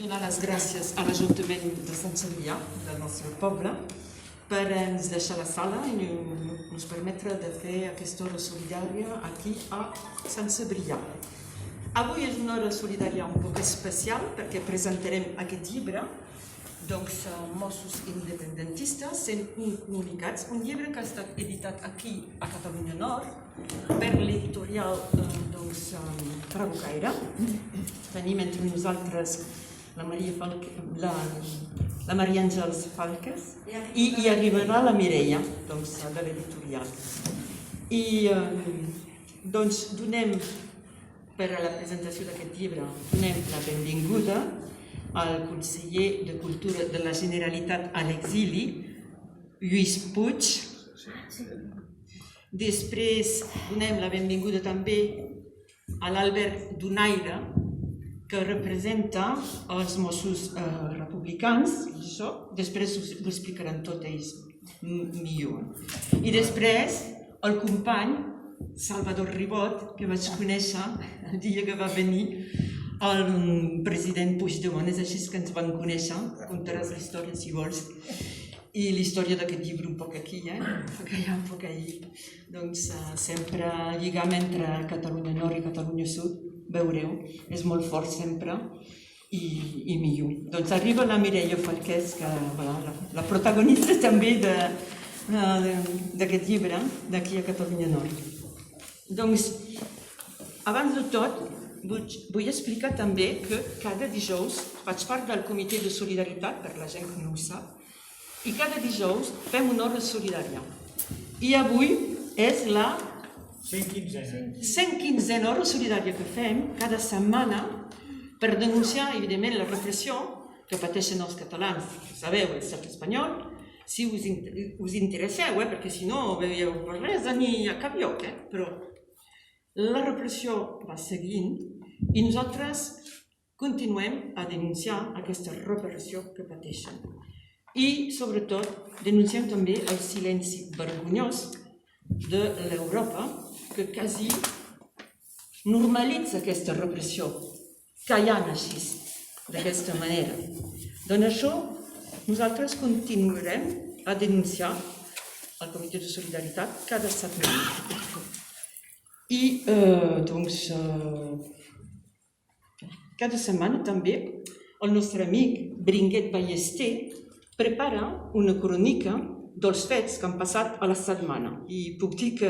Donar les gràcies a l'Ajuntament de Sant Cebrià, del nostre poble, per ens deixar la sala i ens permetre de fer aquesta hora solidària aquí a Sant Cebrià. Avui és una hora solidària un poc especial perquè presentarem aquest llibre, doncs, Mossos independentistes sent comunicats, un llibre que ha estat editat aquí a Catalunya Nord per l'editorial Trabucaire. Tenim entre nosaltres la Maria Àngels Falques i hi arribarà la Mireia, de l'editorial. I donem, per a la presentació d'aquest llibre, donem la benvinguda al conseller de Cultura de la Generalitat a l'exili, Lluís Puig. Després donem la benvinguda també a l'Albert Donaire, que representa els Mossos republicans. Després ho explicaran tot ells millor. I després el company Salvador Ribot, que vaig conèixer el dia que va venir el president Puigdemont. És així que ens van conèixer. Contaràs la història si vols. I la història d'aquest llibre un poc aquí, un poc allà, un poc allí. Doncs sempre lligam entre Catalunya Nord i Catalunya Sud. Veureu, és molt fort sempre i millor. Doncs arriba la Mireia Falques, que la protagonista també d'aquest llibre, d'aquí a Catalunya Nord. Doncs, abans de tot, vull explicar també que cada dijous faig part del comitè de solidaritat, per la gent que no ho sap, i cada dijous fem una hora solidària. I avui és la 115a hora solidària que fem cada setmana per denunciar, evidentment, la repressió que pateixen els catalans. Sabeu, el estat espanyol, si us interesseu, perquè si no veieu per res ni a cap lloc, però la repressió va seguint i nosaltres continuem a denunciar aquesta repressió que pateixen. I, sobretot, denunciem també el silenci vergonyós de l'Europa, que quasi normalitza aquesta repressió, callant així, d'aquesta manera. Doncs això, nosaltres continuarem a denunciar al comitè de solidaritat cada setmana. I, cada setmana també el nostre amic Bringuet Ballester prepara una crònica dels fets que han passat a la setmana. I puc dir que